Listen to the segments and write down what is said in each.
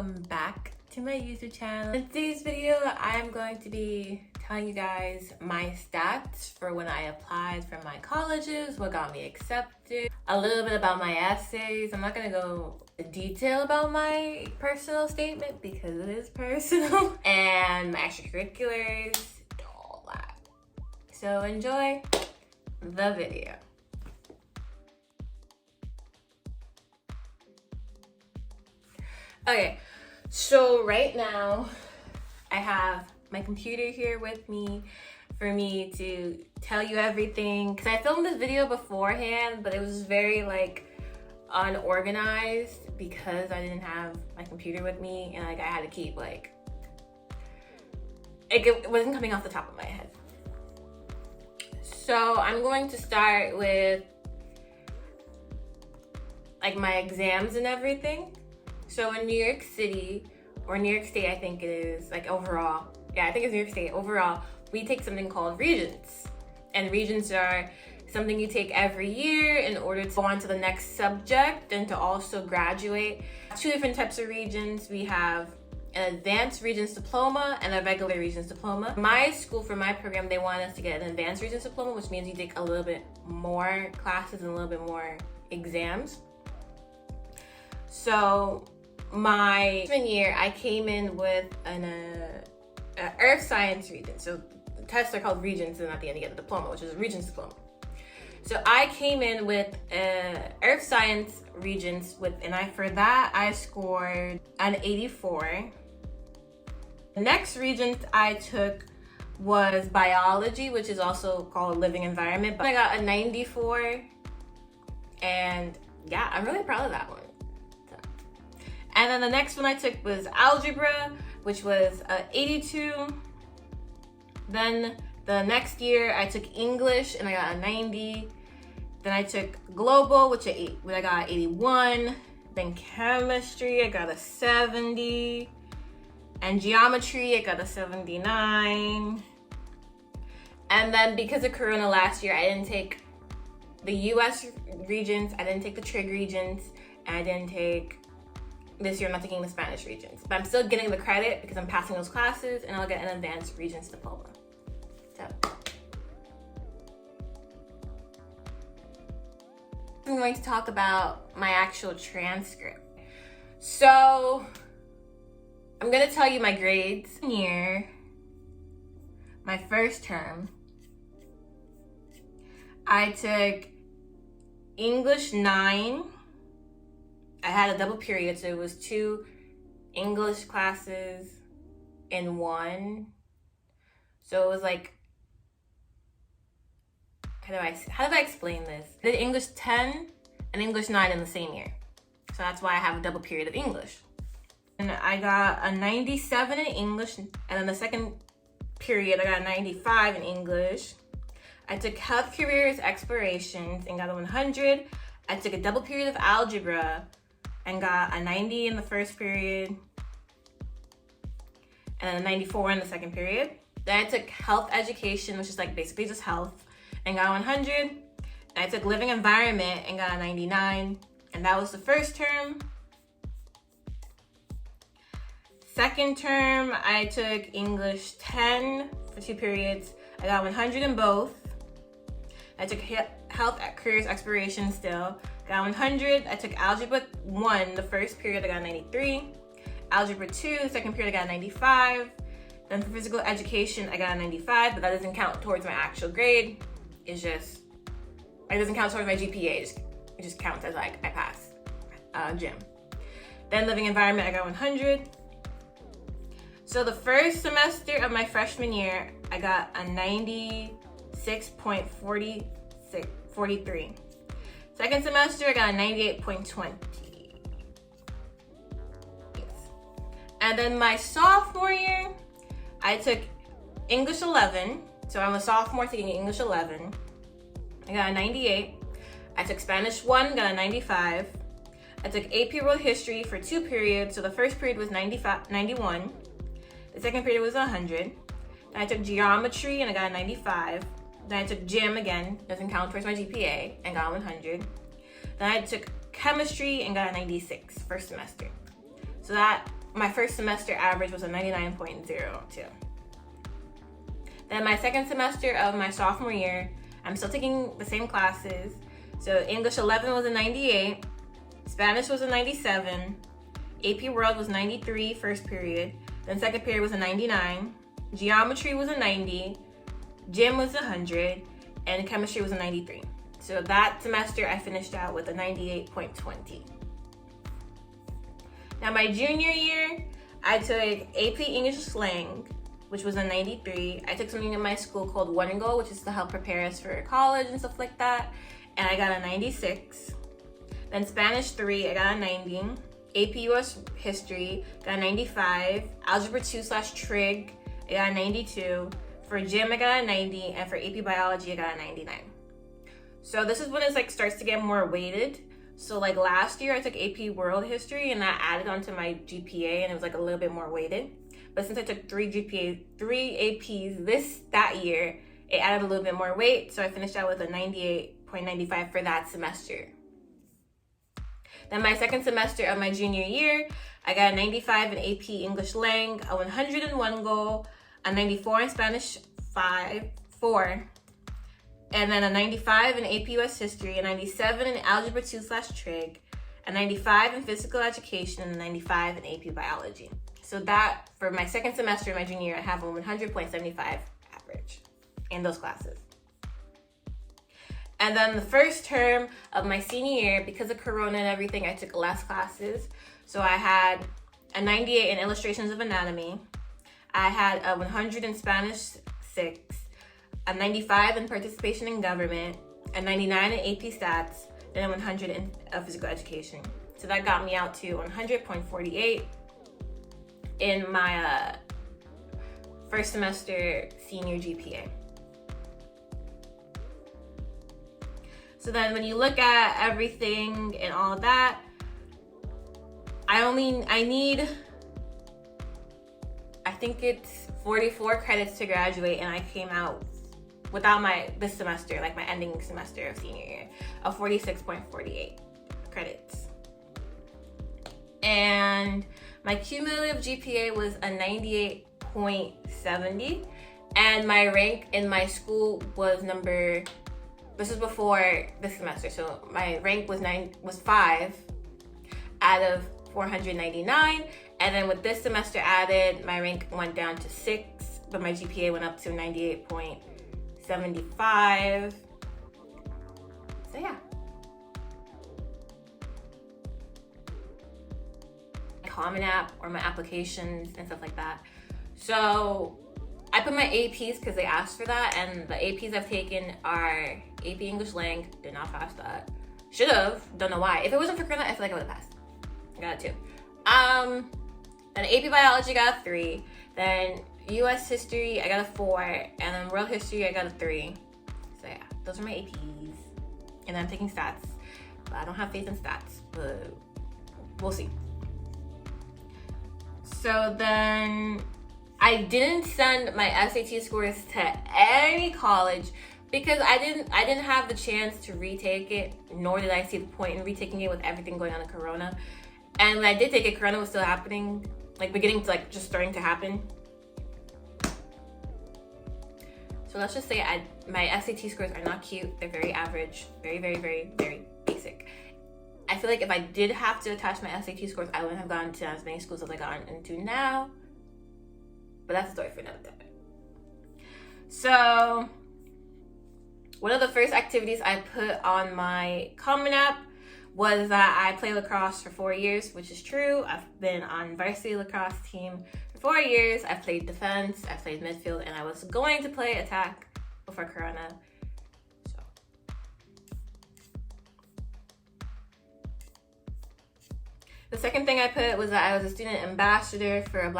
welcome back to my YouTube channel. In today's video, I'm going to be telling you guys my stats for when I applied for my colleges, what got me accepted, a little bit about my essays. I'm not gonna go in detail about my personal statement because it is personal, and my extracurriculars, all that. So enjoy the video. Okay, so right now I have my computer here with me for me to tell you everything, because I filmed this video beforehand, but it was very unorganized because I didn't have my computer with me, and I had to keep it wasn't coming off the top of my head. So I'm going to start with my exams and everything. So in New York City, or New York State, I think it is, overall. Yeah, I think it's New York State. Overall, we take something called Regents. And Regents are something you take every year in order to go on to the next subject and to also graduate. Two different types of Regents. We have an Advanced Regents Diploma and a regular Regents Diploma. My school, for my program, they want us to get an Advanced Regents Diploma, which means you take a little bit more classes and a little bit more exams. So my freshman year, I came in with an Earth Science Regent. So the tests are called Regents, and at the end you get the diploma, which is a Regents Diploma. So I came in with Earth Science Regents, for that I scored an 84. The next Regent I took was Biology, which is also called Living Environment, but I got a 94, and yeah, I'm really proud of that one. And then the next one I took was Algebra, which was 82. Then the next year I took English and I got a 90. Then I took Global, which I got 81. Then Chemistry, I got a 70. And Geometry, I got a 79. And then because of Corona last year, I didn't take the US Regents, I didn't take the Trig Regents, and I didn't take... This year I'm not taking the Spanish Regents, but I'm still getting the credit because I'm passing those classes, and I'll get an Advanced Regents Diploma. So I'm going to talk about my actual transcript. So I'm going to tell you my grades. Year, my first term, I took English 9. I had a double period, so it was 2 English classes in one. So it was how do I explain this? I did English 10 and English 9 in the same year. So that's why I have a double period of English. And I got a 97 in English, and then the second period I got a 95 in English. I took Health Careers Explorations and got a 100. I took a double period of Algebra and got a 90 in the first period, and a 94 in the second period. Then I took Health Education, which is basically just health, and got 100. And I took Living Environment and got a 99, and that was the first term. Second term, I took English 10 for 2 periods. I got 100 in both. I took Health Careers Exploration still. Got 100. I took Algebra 1, the first period, I got 93. Algebra 2, the second period, I got 95. Then for Physical Education, I got a 95, but that doesn't count towards my actual grade. It doesn't count towards my GPA. It just counts as I passed gym. Then Living Environment, I got 100. So the first semester of my freshman year, I got a 96.43. Second semester, I got a 98.20. And then my sophomore year, I took English 11. So I'm a sophomore taking English 11. I got a 98. I took Spanish 1, got a 95. I took AP World History for 2 periods. So the first period was 91. The second period was 100. Then I took Geometry and I got a 95. Then I took Gym again, doesn't count towards my GPA, and got 100. Then I took Chemistry and got a 96 first semester. So that my first semester average was a 99.02. Then my second semester of my sophomore year, I'm still taking the same classes. So English 11 was a 98, Spanish was a 97, AP World was 93 first period, then second period was a 99, Geometry was a 90, Gym was 100, and Chemistry was a 93. So that semester I finished out with a 98.20. Now my junior year, I took AP English Slang, which was a 93. I took something in my school called One and Go, which is to help prepare us for college and stuff like that. And I got a 96. Then Spanish 3, I got a 90. AP US History, got a 95. Algebra 2/Trig, I got a 92. For Gym, I got a 90. And for AP Biology, I got a 99. So this is when it like starts to get more weighted. So like last year, I took AP World History and that added onto my GPA and it was like a little bit more weighted. But since I took three APs that year, it added a little bit more weight. So I finished out with a 98.95 for that semester. Then my second semester of my junior year, I got a 95 in AP English Lang, a 101 goal, a 94 in Spanish 4, and then a 95 in AP US History, a 97 in Algebra 2/Trig, a 95 in Physical Education, and a 95 in AP Biology. So that, for my second semester of my junior year, I have a 100.75 average in those classes. And then the first term of my senior year, because of Corona and everything, I took less classes. So I had a 98 in Illustrations of Anatomy. I had a 100 in Spanish 6, a 95 in Participation in Government, a 99 in AP Stats, and a 100 in Physical Education. So that got me out to 100.48 in my first semester senior GPA. So then when you look at everything and all of that, I need, I think it's 44 credits to graduate, and I came out without this semester, like my ending semester of senior year, of 46.48 credits. And my cumulative GPA was a 98.70, and my rank in my school was this is before this semester, so my rank was 5 out of 499, and then with this semester added, my rank went down to 6, but my GPA went up to 98.75. So yeah. Common App or my applications and stuff like that. So I put my APs because they asked for that, and the APs I've taken are AP English Lang, did not pass that. Should have, don't know why. If it wasn't for Corona, I feel like I would have passed. I got a 2. Then AP Biology got a 3. Then US History, I got a 4. And then World History, I got a 3. So yeah, those are my APs. And then I'm taking stats. But I don't have faith in stats, but we'll see. So then I didn't send my SAT scores to any college because I didn't have the chance to retake it, nor did I see the point in retaking it with everything going on in Corona. And when I did take it, Corona was still happening, like beginning to like just starting to happen. So let's just say my SAT scores are not cute. They're very average, very, very, very, very basic. I feel like if I did have to attach my SAT scores, I wouldn't have gone to as many schools as I got into now. But that's a story for another time. So one of the first activities I put on my Common App was that I played lacrosse for 4 years, which is true. I've been on varsity lacrosse team for 4 years. I played defense, I played midfield, and I was going to play attack before Corona. So the second thing I put was that I was a student ambassador for a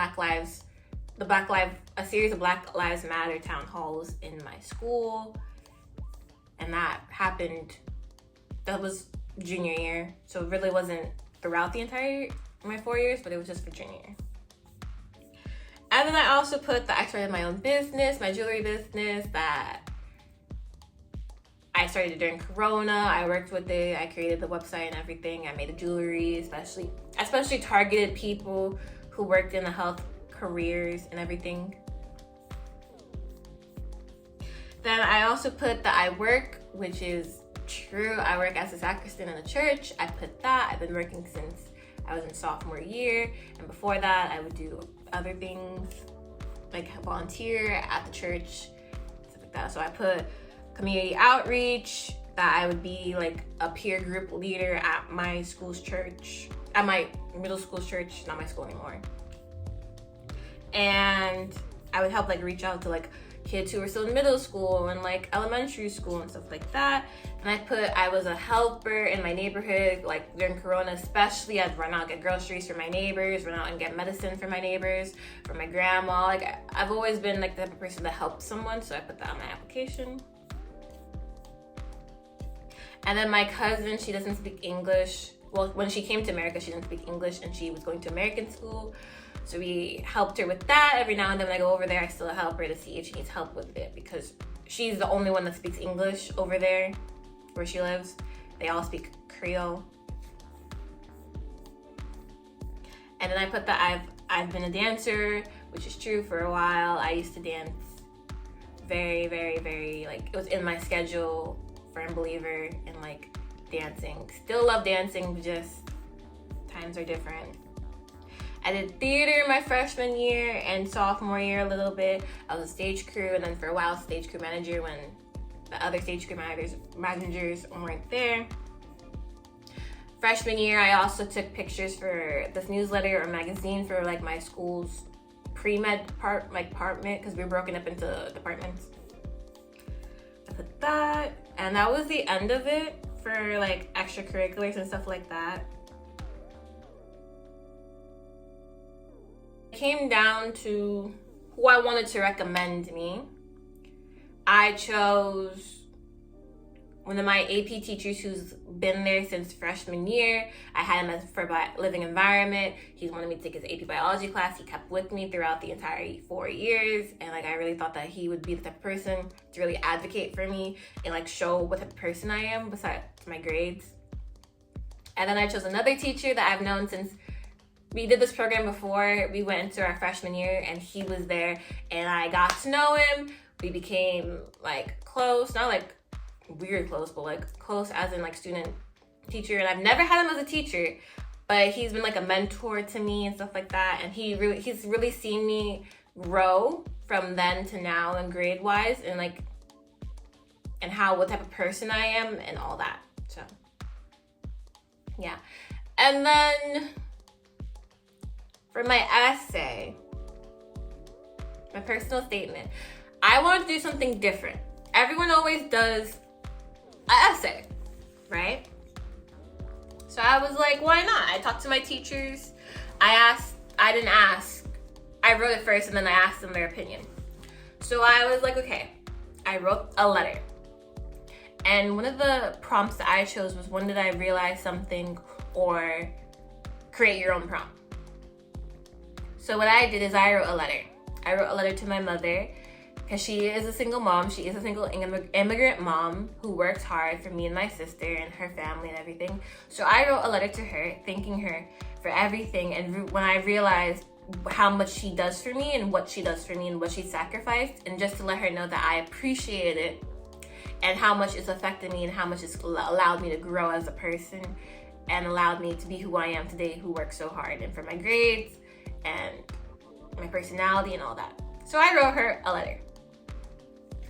series of Black Lives Matter town halls in my school. And that was junior year. So it really wasn't throughout the entire my 4 years, but it was just for junior year. And then I also put that I started my own business, my jewelry business, that I started during Corona. I worked with it. I created the website and everything. I made the jewelry, especially targeted people who worked in the health careers and everything. Then I also put that I work, which is true. I work as a sacristan in a church. I put that. I've been working since I was in sophomore year, and before that I would do other things like volunteer at the church, stuff like that. So I put community outreach, that I would be like a peer group leader at my school's church, at my middle school's church, not my school anymore. And I would help like reach out to like kids who were still in middle school and like elementary school and stuff like that. And I put I was a helper in my neighborhood, like during Corona especially. I'd run out and get groceries for my neighbors, run out and get medicine for my neighbors, for my grandma. Like I've always been like the type of person that helps someone, so I put that on my application. And then my cousin, she doesn't speak English. Well, when she came to America, she didn't speak English and she was going to American school. So we helped her with that. Every now and then when I go over there, I still help her to see if she needs help with it, because she's the only one that speaks English over there where she lives. They all speak Creole. And then I put that I've been a dancer, which is true. For a while I used to dance very, very, very, like it was in my schedule. Firm believer in like dancing. Still love dancing, but just times are different. I did theater my freshman year and sophomore year a little bit. I was a stage crew, and then for a while stage crew manager when the other stage crew managers weren't there. Freshman year I also took pictures for this newsletter or magazine for like my school's pre-med department, because we were broken up into departments. I put that, and that was the end of it for like extracurriculars and stuff like that. It came down to who I wanted to recommend me. I chose one of my AP teachers who's been there since freshman year. I had him as for living environment. He wanted me to take his AP biology class. He kept with me throughout the entire 4 years, and like I really thought that he would be the type of person to really advocate for me and like show what type of person I am besides my grades. And then I chose another teacher that I've known since we did this program before we went into our freshman year, and he was there and I got to know him. We became like close, not like weird close, but like close as in like student teacher. And I've never had him as a teacher, but he's been like a mentor to me and stuff like that. And he's really seen me grow from then to now and grade wise, and like and what type of person I am and all that. So yeah. And then for my essay, my personal statement, I wanted to do something different. Everyone always does an essay, right? So I was like, why not? I talked to my teachers. I wrote it first and then I asked them their opinion. So I was like, okay, I wrote a letter. And one of the prompts that I chose was, when did I realize something, or create your own prompt. So what I did is I wrote a letter. I wrote a letter to my mother, because she is a single mom. She is a single immigrant mom who works hard for me and my sister and her family and everything. So I wrote a letter to her, thanking her for everything. And when I realized how much she does for me and what she does for me and what she sacrificed, and just to let her know that I appreciated it and how much it's affected me and how much it's allowed me to grow as a person and allowed me to be who I am today, who works so hard, and for my grades and my personality and all that. So I wrote her a letter.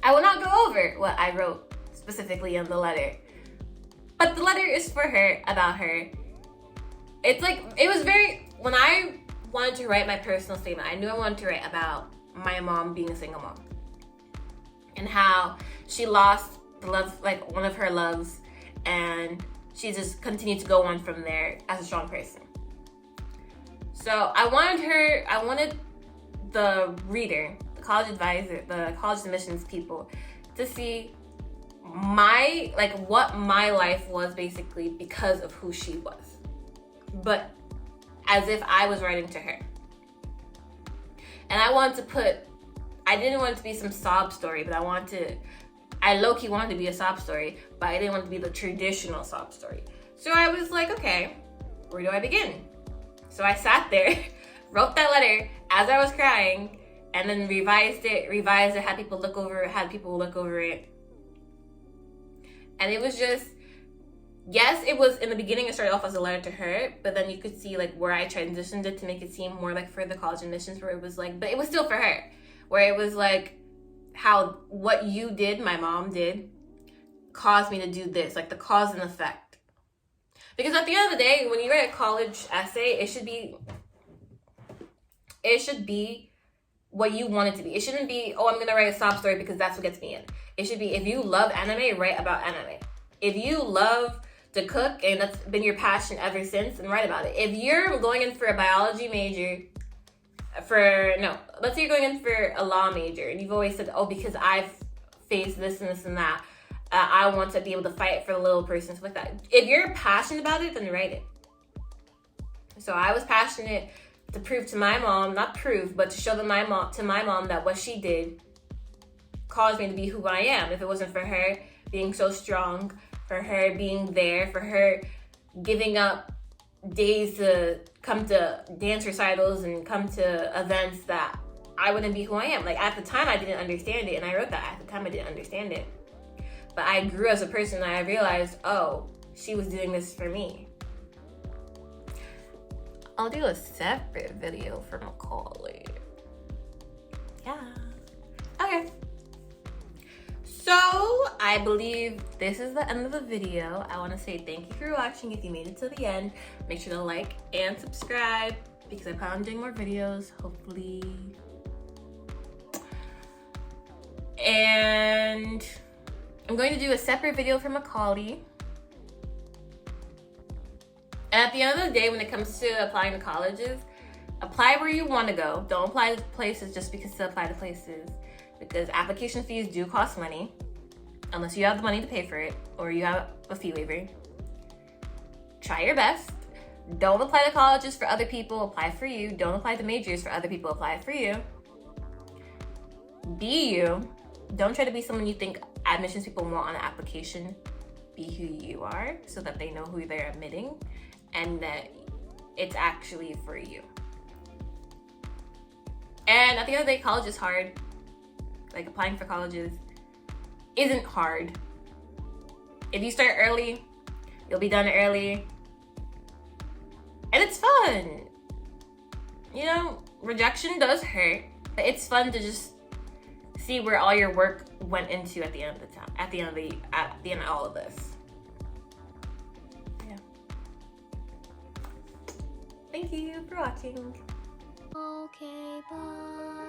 I will not go over what I wrote specifically in the letter, but the letter is for her, about her. It's like, it was very, when I wanted to write my personal statement, I knew I wanted to write about my mom being a single mom and how she lost the love, like one of her loves, and she just continued to go on from there as a strong person. So I wanted the reader, the college advisor, the college admissions people to see what my life was basically because of who she was, but as if I was writing to her. And I didn't want it to be some sob story, but I low-key wanted to be a sob story, but I didn't want it to be the traditional sob story. So I was like, okay, where do I begin? So I sat there wrote that letter as I was crying, and then revised it, had people look over it. And it was just, yes, it was, in the beginning it started off as a letter to her, but then you could see like where I transitioned it to make it seem more like for the college admissions, where it was like, but it was still for her, where it was like, how what you did, my mom did, caused me to do this, like the cause and effect. Because at the end of the day, when you write a college essay, it should be what you want it to be. It shouldn't be, oh, I'm gonna write a sob story because that's what gets me in. It should be, if you love anime, write about anime. If you love to cook and that's been your passion ever since, then write about it. If you're going in for a biology major, let's say you're going in for a law major, and you've always said, oh, because I've faced this and this and that, I want to be able to fight for the little person, stuff like that. If you're passionate about it, then write it. So I was passionate to prove to my mom, not prove, but to show to my mom that what she did caused me to be who I am. If it wasn't for her being so strong, for her being there, for her giving up days to come to dance recitals and come to events, that I wouldn't be who I am. Like, at the time I didn't understand it, and I wrote that at the time I didn't understand it. But I grew as a person, and I realized, oh, she was doing this for me. I'll do a separate video for Macaulay. Yeah. Okay. So, I believe this is the end of the video. I want to say thank you for watching. If you made it to the end, make sure to like and subscribe, because I plan on doing more videos, hopefully. And I'm going to do a separate video for Macaulay. And at the end of the day, when it comes to applying to colleges, apply where you want to go. Don't apply to places just because to apply to places, because application fees do cost money, unless you have the money to pay for it or you have a fee waiver. Try your best. Don't apply to colleges for other people, apply for you. Don't apply to majors for other people, apply for you. Be you. Don't try to be someone you think admissions people want on an application. Be who you are, so that they know who they're admitting and that it's actually for you. And at the end of the day, college is hard. Like, applying for colleges isn't hard. If you start early, you'll be done early. And it's fun. You know, rejection does hurt, but it's fun to just see where all your work went into at the end of the time, at the end of all of this. Yeah. Thank you for watching. Okay, bye.